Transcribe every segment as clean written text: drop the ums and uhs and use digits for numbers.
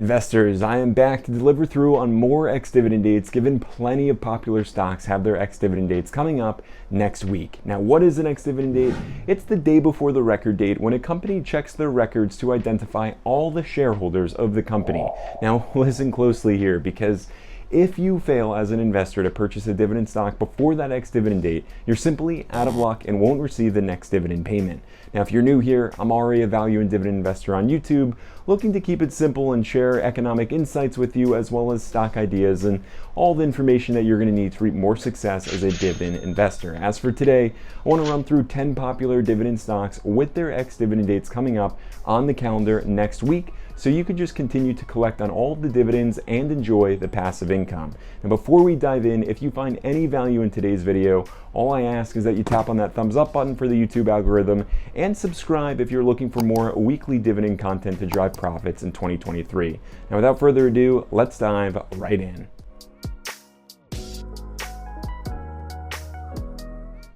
Investors, I am back to deliver through on more ex-dividend dates, given plenty of popular stocks have their ex-dividend dates coming up next week. Now, what is an ex-dividend date? It's the day before the record date when a company checks their records to identify all the shareholders of the company. Now, listen closely here, because if you fail as an investor to purchase a dividend stock before that ex-dividend date, you're simply out of luck and won't receive the next dividend payment. Now, if you're new here, I'm already a value and dividend investor on YouTube, looking to keep it simple and share economic insights with you, as well as stock ideas and all the information that you're going to need to reap more success as a dividend investor. As for today, I want to run through 10 popular dividend stocks with their ex-dividend dates coming up on the calendar next week, so you can just continue to collect on all of the dividends and enjoy the passive income. Now, before we dive in, if you find any value in today's video, all I ask is that you tap on that thumbs up button for the YouTube algorithm and subscribe if you're looking for more weekly dividend content to drive profits in 2023. Now, without further ado, let's dive right in.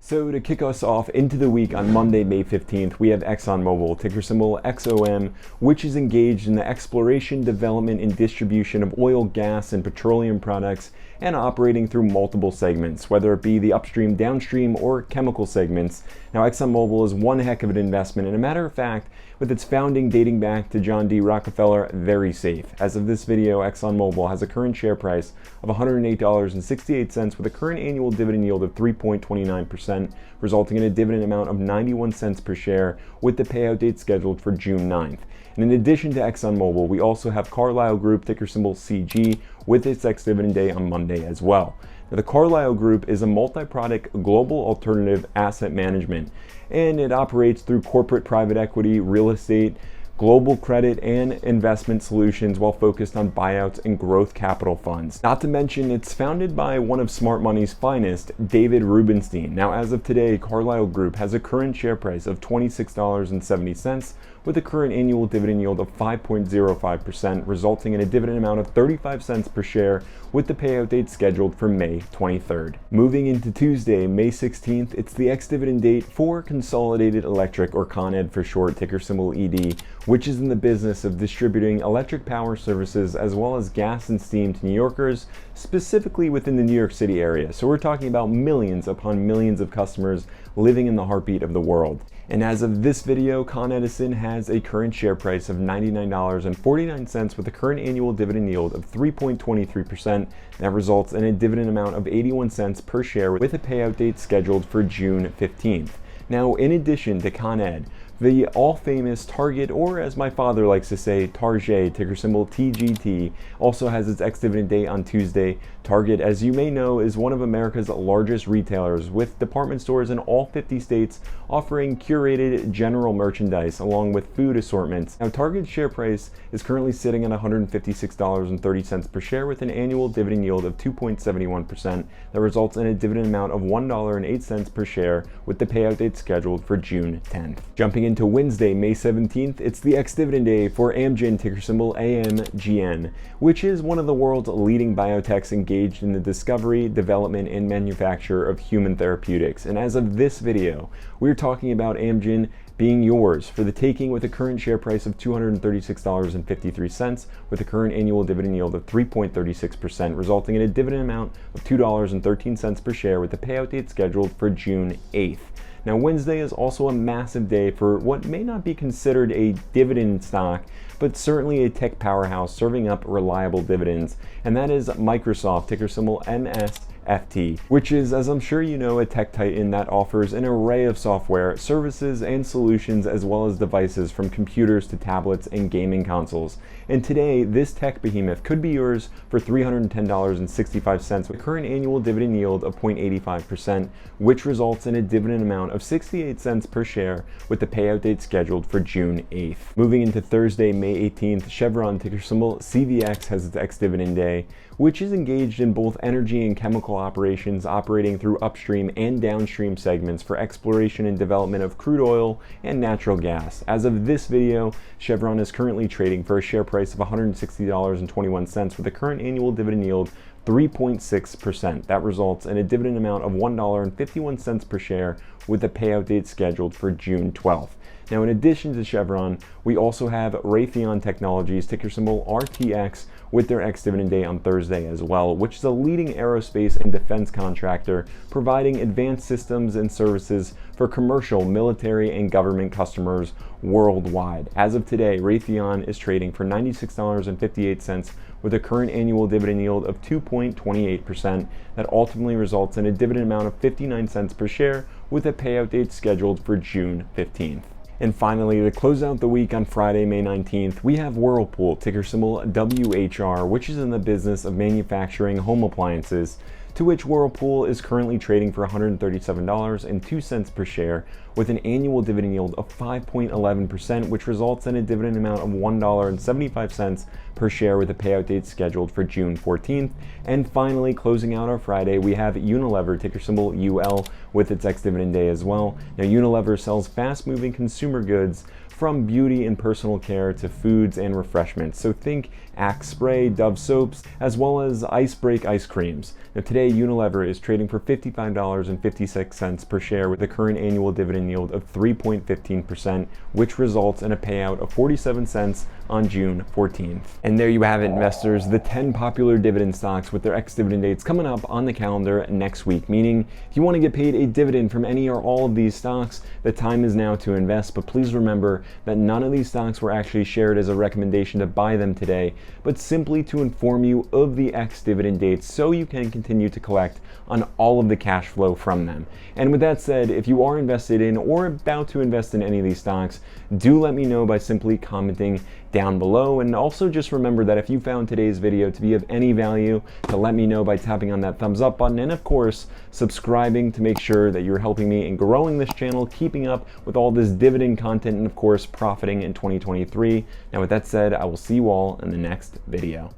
So to kick us off into the week on Monday, May 15th, we have ExxonMobil, ticker symbol XOM, which is engaged in the exploration, development, and distribution of oil, gas, and petroleum products, and operating through multiple segments, whether it be the upstream, downstream, or chemical segments. Now, ExxonMobil is one heck of an investment, and a matter of fact, with its founding dating back to John D. Rockefeller, very safe. As of this video, ExxonMobil has a current share price of $108.68 with a current annual dividend yield of 3.29%, resulting in a dividend amount of 91 cents per share, with the payout date scheduled for June 9th. And in addition to ExxonMobil, we also have Carlyle Group, ticker symbol CG, with its ex-dividend day on Monday as well. Now, the Carlyle Group is a multi-product global alternative asset management, and it operates through corporate private equity, real estate, global credit, and investment solutions, while focused on buyouts and growth capital funds. Not to mention, it's founded by one of smart money's finest, David Rubenstein. Now, as of today, Carlyle Group has a current share price of $26.70 with a current annual dividend yield of 5.05%, resulting in a dividend amount of 35 cents per share, with the payout date scheduled for May 23rd. Moving into Tuesday, May 16th, it's the ex-dividend date for Consolidated Electric, or Con Ed for short, ticker symbol ED, which is in the business of distributing electric power services as well as gas and steam to New Yorkers, specifically within the New York City area. So we're talking about millions upon millions of customers living in the heartbeat of the world. And as of this video, Con Edison has a current share price of $99.49 with a current annual dividend yield of 3.23%. That results in a dividend amount of 81 cents per share, with a payout date scheduled for June 15th. Now, in addition to Con Ed, the all-famous Target, or as my father likes to say, Target, ticker symbol TGT, also has its ex-dividend date on Tuesday. Target, as you may know, is one of America's largest retailers, with department stores in all 50 states offering curated general merchandise along with food assortments. Now, Target's share price is currently sitting at $156.30 per share, with an annual dividend yield of 2.71%. That results in a dividend amount of $1.08 per share, with the payout date scheduled for June 10th. Jumping into Wednesday, May 17th, it's the ex-dividend day for Amgen, ticker symbol AMGN, which is one of the world's leading biotechs engaged in the discovery, development, and manufacture of human therapeutics. And as of this video, we're talking about Amgen being yours for the taking, with a current share price of $236.53, with a current annual dividend yield of 3.36%, resulting in a dividend amount of $2.13 per share, with the payout date scheduled for June 8th. Now, Wednesday is also a massive day for what may not be considered a dividend stock, but certainly a tech powerhouse serving up reliable dividends, and that is Microsoft, ticker symbol MSFT, which is, as I'm sure you know, a tech titan that offers an array of software, services, and solutions, as well as devices from computers to tablets and gaming consoles. And today, this tech behemoth could be yours for $310.65 with a current annual dividend yield of 0.85%, which results in a dividend amount of 68 cents per share, with the payout date scheduled for June 8th. Moving into Thursday, May 18th, Chevron, ticker symbol CVX, has its ex-dividend day, which is engaged in both energy and chemical local operations operating through upstream and downstream segments for exploration and development of crude oil and natural gas. As of this video, Chevron is currently trading for a share price of $160.21 with a current annual dividend yield 3.6%. That results in a dividend amount of $1.51 per share with a payout date scheduled for June 12th. Now, in addition to Chevron, we also have Raytheon Technologies, ticker symbol RTX, with their ex-dividend day on Thursday as well, which is a leading aerospace and defense contractor providing advanced systems and services for commercial, military, and government customers worldwide. As of today, Raytheon is trading for $96.58 with a current annual dividend yield of 2.28%. That ultimately results in a dividend amount of 59 cents per share with a payout date scheduled for June 15th. And finally, to close out the week on Friday, May 19th, we have Whirlpool, ticker symbol WHR, which is in the business of manufacturing home appliances, to which Whirlpool is currently trading for $137.02 per share with an annual dividend yield of 5.11%, which results in a dividend amount of $1.75 per share with a payout date scheduled for June 14th. And finally, closing out our Friday, we have Unilever, ticker symbol UL, with its ex-dividend day as well. Now, Unilever sells fast-moving consumer goods from beauty and personal care to foods and refreshments. So think Axe spray, Dove soaps, as well as Ice Break ice creams. Now today, Unilever is trading for $55.56 per share with a current annual dividend yield of 3.15%, which results in a payout of 47 cents on June 14th. And there you have it, investors, the 10 popular dividend stocks with their ex-dividend dates coming up on the calendar next week, meaning if you want to get paid a dividend from any or all of these stocks, the time is now to invest. But please remember that none of these stocks were actually shared as a recommendation to buy them today, but simply to inform you of the ex-dividend dates so you can continue to collect on all of the cash flow from them. And with that said, if you are invested in or about to invest in any of these stocks, do let me know by simply commenting down below. And also just remember that if you found today's video to be of any value, to let me know by tapping on that thumbs up button, and of course subscribing to make sure that you're helping me in growing this channel, keeping up with all this dividend content, and of course profiting in 2023. Now with that said, I will see you all in the next video.